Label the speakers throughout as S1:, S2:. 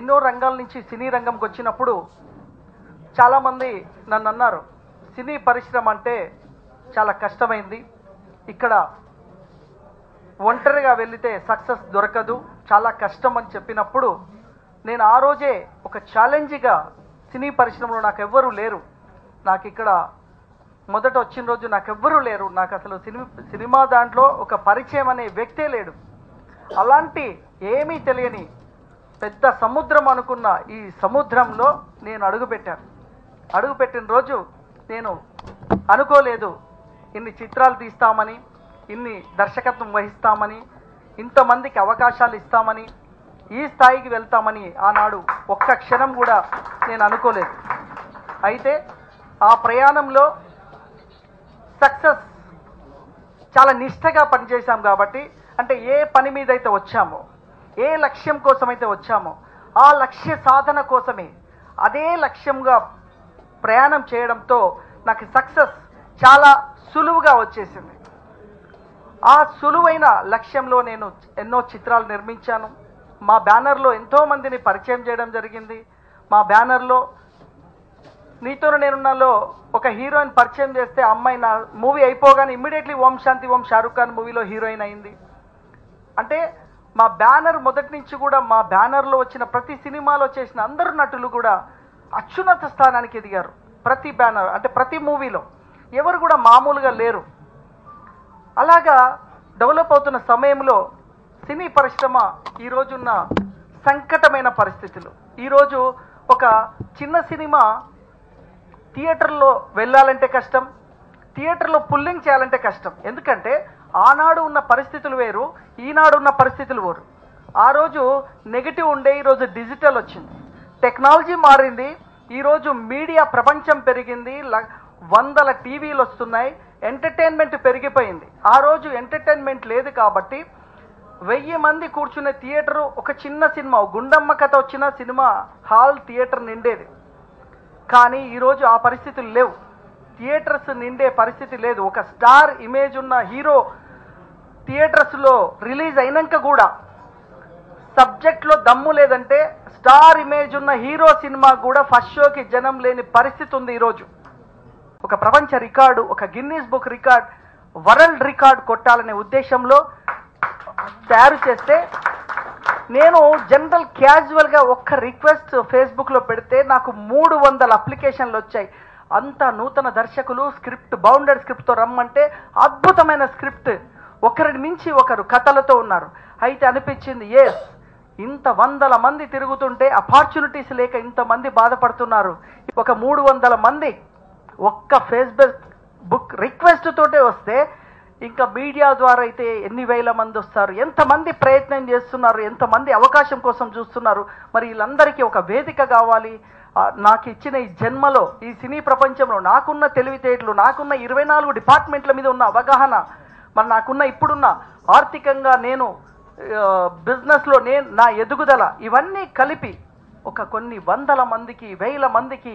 S1: ఎన్నో రంగాల నుంచి సినీ రంగంకి వచ్చినప్పుడు చాలామంది నన్ను అన్నారు, సినీ పరిశ్రమ అంటే చాలా కష్టమైంది, ఇక్కడ ఒంటరిగా వెళితే సక్సెస్ దొరకదు, చాలా కష్టం అని చెప్పినప్పుడు నేను ఆ రోజే ఒక ఛాలెంజ్గా సినీ పరిశ్రమలో నాకు ఎవ్వరూ లేరు, నాకు ఇక్కడ మొదట వచ్చిన రోజు నాకు ఎవ్వరూ లేరు, నాకు అసలు సినిమా దాంట్లో ఒక పరిచయం అనే వ్యక్తే లేడు, అలాంటి ఏమీ తెలియని పెద్ద సముద్రం అనుకున్న ఈ సముద్రంలో నేను అడుగుపెట్టిన రోజు నేను అనుకోలేదు ఇన్ని చిత్రాలు తీస్తామని, ఇన్ని దర్శకత్వం వహిస్తామని, ఇంతమందికి అవకాశాలు ఇస్తామని, ఈ స్థాయికి వెళ్తామని ఆనాడు ఒక్క క్షణం కూడా నేను అనుకోలేదు. అయితే ఆ ప్రయాణంలో సక్సెస్ చాలా నిష్ఠగా పనిచేశాం కాబట్టి, అంటే ఏ పని మీద అయితే వచ్చామో, ఏ లక్ష్యం కోసమైతే వచ్చామో ఆ లక్ష్య సాధన కోసమే అదే లక్ష్యంగా ప్రయాణం చేయడంతో నాకు సక్సెస్ చాలా సులువుగా వచ్చేసింది. ఆ సులువైన లక్ష్యంలో నేను ఎన్నో చిత్రాలు నిర్మించాను. మా బ్యానర్లో ఎంతోమందిని పరిచయం చేయడం జరిగింది. మా బ్యానర్లో నీతోను నేనున్నాలో ఒక హీరోయిన్ పరిచయం చేస్తే అమ్మాయి నా మూవీ అయిపోగానే ఇమ్మీడియట్లీ ఓం శాంతి ఓం షారుఖ్ ఖాన్ మూవీలో హీరోయిన్ అయింది. అంటే మా బ్యానర్ మొదటి నుంచి కూడా మా బ్యానర్లో వచ్చిన ప్రతి సినిమాలో చేసిన అందరు నటులు కూడా అత్యున్నత స్థానానికి ఎదిగారు. ప్రతి బ్యానర్ అంటే ప్రతి మూవీలో ఎవరు కూడా మామూలుగా లేరు. అలాగా డెవలప్ అవుతున్న సమయంలో సినీ పరిశ్రమ ఈరోజున్న సంకటమైన పరిస్థితులు, ఈరోజు ఒక చిన్న సినిమా థియేటర్లో వెళ్ళాలంటే కష్టం, థియేటర్లో పుల్లింగ్ చేయాలంటే కష్టం. ఎందుకంటే ఆనాడు ఉన్న పరిస్థితులు వేరు, ఈనాడు ఉన్న పరిస్థితులు వేరు. ఆ రోజు నెగిటివ్ ఉండే, ఈరోజు డిజిటల్ వచ్చింది, టెక్నాలజీ మారింది, ఈరోజు మీడియా ప్రపంచం పెరిగింది, వందల టీవీలు వస్తున్నాయి, ఎంటర్టైన్మెంట్ పెరిగిపోయింది. ఆ రోజు ఎంటర్టైన్మెంట్ లేదు కాబట్టి 1000 మంది కూర్చునే థియేటరు ఒక చిన్న సినిమా, గుండమ్మ కథ వచ్చిన సినిమా హాల్ థియేటర్ నిండేది. కానీ ఈరోజు ఆ పరిస్థితులు లేవు, థియేటర్స్ నిండే పరిస్థితి లేదు. ఒక స్టార్ ఇమేజ్ ఉన్న హీరో థియేటర్స్లో రిలీజ్ అయినాక కూడా సబ్జెక్ట్లో దమ్ము లేదంటే స్టార్ ఇమేజ్ ఉన్న హీరో సినిమా కూడా ఫస్ట్ షోకి జనం లేని పరిస్థితి ఉంది. ఈరోజు ఒక ప్రపంచ రికార్డు, ఒక Guinness book record, world record కొట్టాలనే ఉద్దేశంలో తయారు చేస్తే నేను జనరల్ క్యాజువల్గా ఒక్క రిక్వెస్ట్ ఫేస్బుక్లో పెడితే నాకు 300 అప్లికేషన్లు వచ్చాయి. అంత నూతన దర్శకులు స్క్రిప్ట్, బౌండెడ్ స్క్రిప్ట్తో రమ్మంటే అద్భుతమైన స్క్రిప్ట్, ఒకరిని మించి ఒకరు కథలతో ఉన్నారు. అయితే అనిపించింది, ఎస్, ఇంత 100 మంది తిరుగుతుంటే ఆపర్చునిటీస్ లేక ఇంతమంది బాధపడుతున్నారు. ఒక 300 మంది ఒక్క ఫేస్బుక్ రిక్వెస్ట్ తోటే వస్తే ఇంకా మీడియా ద్వారా అయితే ఎన్ని వేల మంది వస్తారు, ఎంతమంది ప్రయత్నం చేస్తున్నారు, ఎంతమంది అవకాశం కోసం చూస్తున్నారు. మరి వీళ్ళందరికీ ఒక వేదిక కావాలి. నాకు ఇచ్చిన ఈ జన్మలో ఈ సినీ ప్రపంచంలో నాకున్న తెలివితేటలు, నాకున్న 24 డిపార్ట్మెంట్ల మీద ఉన్న అవగాహన, మరి నాకున్న ఇప్పుడున్న ఆర్థికంగా నేను బిజినెస్లో నా ఎదుగుదల, ఇవన్నీ కలిపి ఒక కొన్ని 100 మందికి 1000 మందికి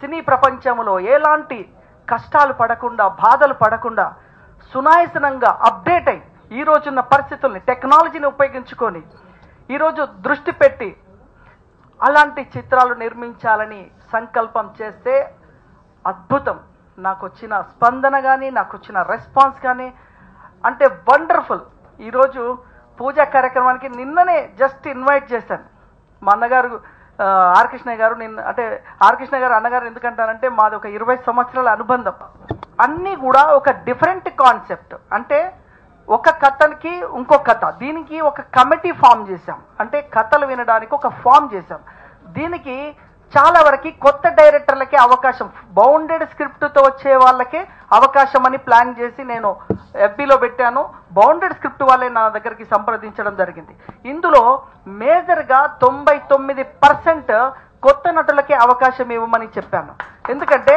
S1: సినీ ప్రపంచంలో ఎలాంటి కష్టాలు పడకుండా, బాధలు పడకుండా సునాయసనంగా అప్డేట్ అయ్యి ఈరోజున్న పరిస్థితుల్ని, టెక్నాలజీని ఉపయోగించుకొని ఈరోజు దృష్టి పెట్టి అలాంటి చిత్రాలు నిర్మించాలని సంకల్పం చేస్తే అద్భుతం. నాకు వచ్చిన స్పందన కానీ, నాకు వచ్చిన రెస్పాన్స్ కానీ అంటే వండర్ఫుల్. ఈరోజు పూజా కార్యక్రమానికి నిన్ననే జస్ట్ ఇన్వైట్ చేశాను. మా అన్నగారు ఆర్ కృష్ణయ్య గారు, అంటే ఆర్ కృష్ణయ్య గారు అన్నగారు ఎందుకంటారంటే మాది ఒక 20 సంవత్సరాల అనుబంధం. అన్నీ కూడా ఒక డిఫరెంట్ కాన్సెప్ట్, అంటే ఒక కథకి ఇంకో కథ, దీనికి ఒక కమిటీ ఫామ్ చేశాం, అంటే కథలు వినడానికి ఒక ఫామ్ చేశాం. దీనికి చాలా వరకు కొత్త డైరెక్టర్లకే అవకాశం, బౌండెడ్ స్క్రిప్ట్తో వచ్చే వాళ్ళకే అవకాశం అని ప్లాన్ చేసి నేను ఎఫ్బీలో పెట్టాను. బౌండెడ్ స్క్రిప్ట్ వాళ్ళే నా దగ్గరికి సంప్రదించడం జరిగింది. ఇందులో మేజర్గా 99% కొత్త నటులకే అవకాశం ఇవ్వమని చెప్పాను. ఎందుకంటే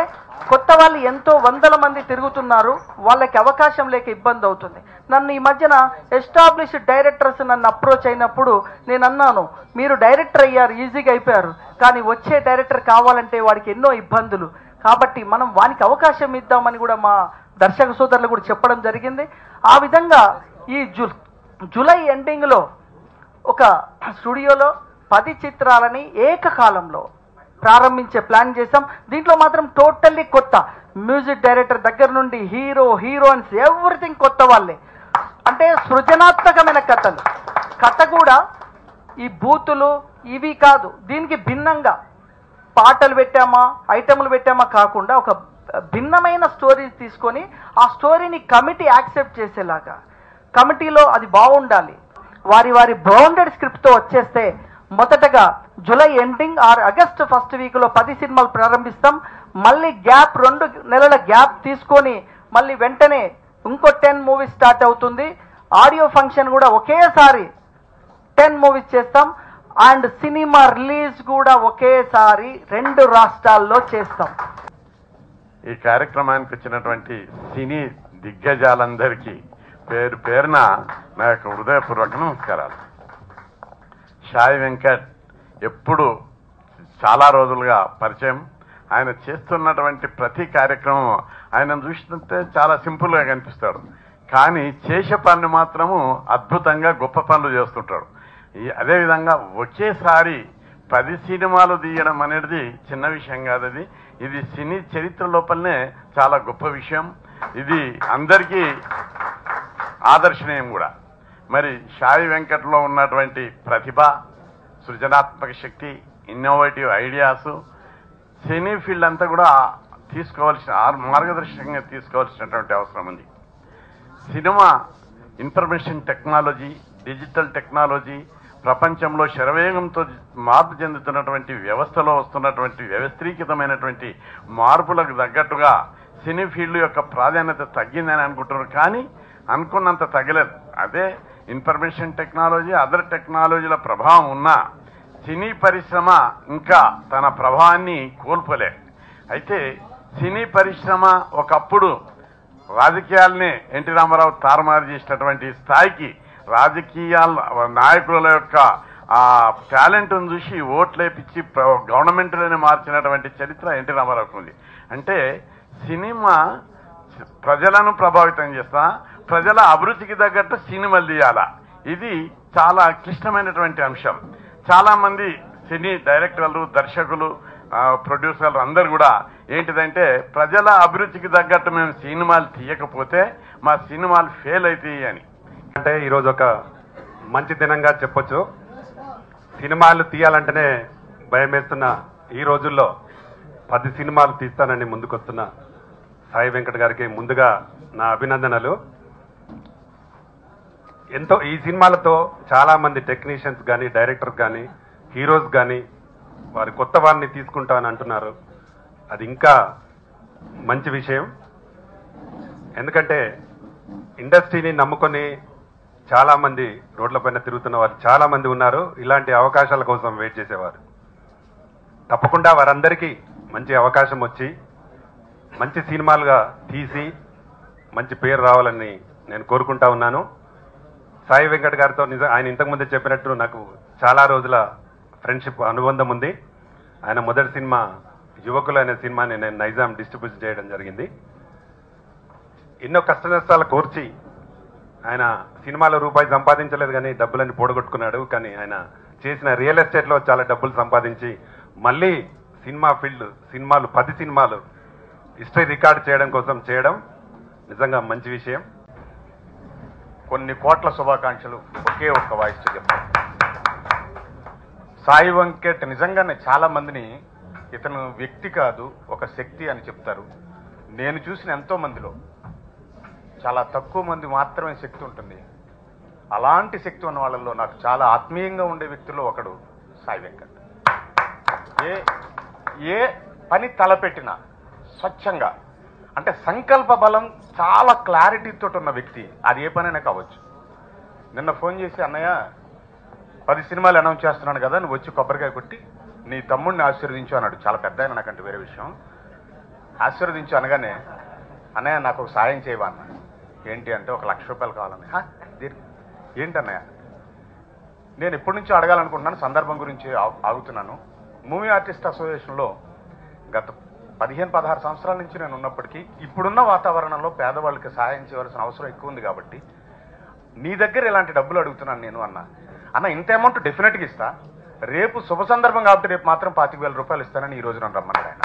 S1: కొత్త వాళ్ళు ఎంతో 100 మంది తిరుగుతున్నారు, వాళ్ళకి అవకాశం లేక ఇబ్బంది అవుతుంది. నన్ను ఈ మధ్యన ఎస్టాబ్లిష్డ్ డైరెక్టర్స్ నన్ను అప్రోచ్ అయినప్పుడు నేను అన్నాను, మీరు డైరెక్టర్ అయ్యారు, ఈజీగా అయిపోయారు, కానీ వచ్చే డైరెక్టర్ కావాలంటే వాడికి ఎన్నో ఇబ్బందులు, కాబట్టి మనం వానికి అవకాశం ఇద్దామని కూడా మా దర్శక సోదరులు కూడా చెప్పడం జరిగింది. ఆ విధంగా ఈ జూలై ఎండింగ్లో ఒక స్టూడియోలో 10 చిత్రాలని ఏకకాలంలో ప్రారంభించే ప్లాన్ చేసాం. దీంట్లో మాత్రం టోటల్లీ కొత్త మ్యూజిక్ డైరెక్టర్ దగ్గర నుండి హీరో, హీరోయిన్స్ ఎవ్రీథింగ్ కొత్త వాళ్ళే. అంటే సృజనాత్మకమైన కథలు. కథ కూడా ఈ బూతులు ఇవి కాదు, దీనికి భిన్నంగా పాటలు పెట్టామా, ఐటెంలు పెట్టామా కాకుండా ఒక భిన్నమైన స్టోరీ తీసుకొని ఆ స్టోరీని కమిటీ యాక్సెప్ట్ చేసేలాగా, కమిటీలో అది బాగుండాలి. వారి వారి బౌండెడ్ స్క్రిప్ట్తో వచ్చేస్తే మొదటగా July ending or August first వీక్లో 10 సినిమాలు ప్రారంభిస్తాం. మళ్ళీ గ్యాప్ 2 నెలల గ్యాప్ తీసుకొని మళ్ళీ వెంటనే ఇంకో 10 మూవీస్ స్టార్ట్ అవుతుంది. ఆడియో ఫంక్షన్ కూడా ఒకేసారి 10 మూవీస్ చేస్తాం. అండ్ సినిమా రిలీజ్ కూడా ఒకేసారి 2 రాష్ట్రాల్లో చేస్తాం.
S2: ఈ కార్యక్రమానికి వచ్చినటువంటి సినీ దిగ్గజాలందరికీ పేరు పేరున నా యొక్క హృదయపూర్వక నమస్కారాలు. సాయి వెంకట్ ఎప్పుడు చాలా రోజులుగా పరిచయం. ఆయన చేస్తున్నటువంటి ప్రతి కార్యక్రమం ఆయన చూస్తుంటే చాలా సింపుల్గా కనిపిస్తాడు, కానీ చేసే పనులు మాత్రము అద్భుతంగా గొప్ప పనులు చేస్తుంటాడు. అదేవిధంగా ఒకేసారి 10 సినిమాలు తీయడం అనేది చిన్న విషయం కాదు. ఇది సినీ చరిత్ర లోపలనే చాలా గొప్ప విషయం. ఇది అందరికీ ఆదర్శనీయం కూడా. మరి సాయి వెంకట్లో ఉన్నటువంటి ప్రతిభ, సృజనాత్మక శక్తి, ఇన్నోవేటివ్ ఐడియాసు సినీ ఫీల్డ్ అంతా కూడా తీసుకోవాల్సిన మార్గదర్శకంగా తీసుకోవాల్సినటువంటి అవసరం ఉంది. Cinema information technology, digital technology ప్రపంచంలో శరవేగంతో మార్పు చెందుతున్నటువంటి వ్యవస్థలో వస్తున్నటువంటి వ్యవస్థీకృతమైనటువంటి మార్పులకు తగ్గట్టుగా సినీ ఫీల్డ్ యొక్క ప్రాధాన్యత తగ్గిందని అనుకుంటున్నారు, కానీ అనుకున్నంత తగ్గలేదు. అదే ఇన్ఫర్మేషన్ టెక్నాలజీ, అదర్ టెక్నాలజీల ప్రభావం ఉన్నా సినీ పరిశ్రమ ఇంకా తన ప్రభావాన్ని కోల్పోలే. అయితే సినీ పరిశ్రమ ఒకప్పుడు రాజకీయాలనే ఎన్టీ రామారావు తారుమారు చేసినటువంటి స్థాయికి రాజకీయాల నాయకుల యొక్క ఆ టాలెంట్ను చూసి ఓట్లేపించి గవర్నమెంట్లోనే మార్చినటువంటి చరిత్ర ఎన్టీ రామారావుకు ఉంది. అంటే సినిమా ప్రజలను ప్రభావితం చేస్తా, ప్రజల అభిరుచికి తగ్గట్టు సినిమాలు తీయాలా, ఇది చాలా క్లిష్టమైనటువంటి అంశం. చాలా మంది సినీ డైరెక్టర్లు, దర్శకులు, ప్రొడ్యూసర్లు అందరు కూడా ఏంటిదంటే ప్రజల అభిరుచికి తగ్గట్టు మేము సినిమాలు తీయకపోతే మా సినిమాలు ఫెయిల్ అవుతాయి అని.
S3: అంటే ఈరోజు ఒక మంచి దినంగా చెప్పొచ్చు. సినిమాలు తీయాలంటేనే భయం వేస్తున్న ఈ రోజుల్లో 10 సినిమాలు తీస్తానని ముందుకొస్తున్న సాయి వెంకట్ గారికి ముందుగా నా అభినందనలు. ఎంతో ఈ సినిమాలతో చాలా మంది టెక్నీషియన్స్ కానీ, డైరెక్టర్స్ కానీ, హీరోస్ కానీ వారి కొత్త వారిని తీసుకుంటామని అంటున్నారు. అది ఇంకా మంచి విషయం. ఎందుకంటే ఇండస్ట్రీని నమ్ముకొని చాలా మంది రోడ్లపైన తిరుగుతున్న వారు చాలా మంది ఉన్నారు. ఇలాంటి అవకాశాల కోసం వెయిట్ చేసేవారు. తప్పకుండా వారందరికీ మంచి అవకాశం వచ్చి మంచి సినిమాలుగా తీసి మంచి పేరు రావాలని నేను కోరుకుంటా ఉన్నాను. సాయి వెంకట్ గారితో ఆయన ఇంతకుముందే చెప్పినట్టు నాకు చాలా రోజుల ఫ్రెండ్షిప్ అనుబంధం ఉంది. ఆయన మొదటి సినిమా యువకులు అనే సినిమాని నేను నైజాం డిస్ట్రిబ్యూట్ చేయడం జరిగింది. ఎన్నో కష్ట నష్టాలు కోర్చి ఆయన సినిమాలో రూపాయి సంపాదించలేదు, కానీ డబ్బులన్నీ పోడగొట్టుకున్నాడు. కానీ ఆయన చేసిన రియల్ ఎస్టేట్లో చాలా డబ్బులు సంపాదించి మళ్ళీ సినిమా ఫీల్డ్ సినిమాలు 10 సినిమాలు హిస్టరీ రికార్డ్ చేయడం కోసం చేయడం నిజంగా మంచి విషయం.
S4: కొన్ని కోట్ల శుభాకాంక్షలు ఒకే ఒక్క వాయిస్తో చెప్తాను. సాయి వెంకట్ నిజంగానే చాలా మందిని ఇతను వ్యక్తి కాదు ఒక శక్తి అని చెప్తారు. నేను చూసిన ఎంతో మందిలో చాలా తక్కువ మంది మాత్రమే శక్తి ఉంటుంది. అలాంటి శక్తి ఉన్న వాళ్ళల్లో నాకు చాలా ఆత్మీయంగా ఉండే వ్యక్తుల్లో ఒకడు సాయి వెంకట్. ఏ పని తలపెట్టినా స్వచ్ఛంగా, అంటే సంకల్ప బలం చాలా క్లారిటీతో ఉన్న వ్యక్తి. అది ఏ పనైనా కావచ్చు. నిన్న ఫోన్ చేసి, అన్నయ్య 10 సినిమాలు అనౌన్స్ చేస్తున్నాను కదా, నువ్వు వచ్చి కొబ్బరికాయ కొట్టి నీ తమ్ముడిని ఆశీర్వదించు అన్నాడు. చాలా పెద్ద ఆయన, నాకంటే వేరే విషయం. ఆశీర్వదించు అనగానే, అన్నయ్య నాకు ఒక సాయం చేయవా అన్న. ఏంటి అంటే, 1 లక్ష రూపాయలు కావాలన్నయ్య. ఏంటన్నయ్య? నేను ఎప్పటి నుంచో అడగాలనుకుంటున్నాను, సందర్భం గురించి ఆగుతున్నాను. మూవీ ఆర్టిస్ట్ అసోసియేషన్లో గత 15-16 సంవత్సరాల నుంచి నేను ఉన్నప్పటికీ ఇప్పుడున్న వాతావరణంలో పేదవాళ్ళకి సహాయం చేయవలసిన అవసరం ఎక్కువ ఉంది కాబట్టి నీ దగ్గర ఇలాంటి డబ్బులు అడుగుతున్నాను నేను అన్న ఇంత అమౌంట్ డెఫినెట్గా ఇస్తా, రేపు శుభ సందర్భం కాబట్టి రేపు మాత్రం 25,000 రూపాయలు ఇస్తానని ఈ రోజు నన్ను రమ్మన్నాడు ఆయన.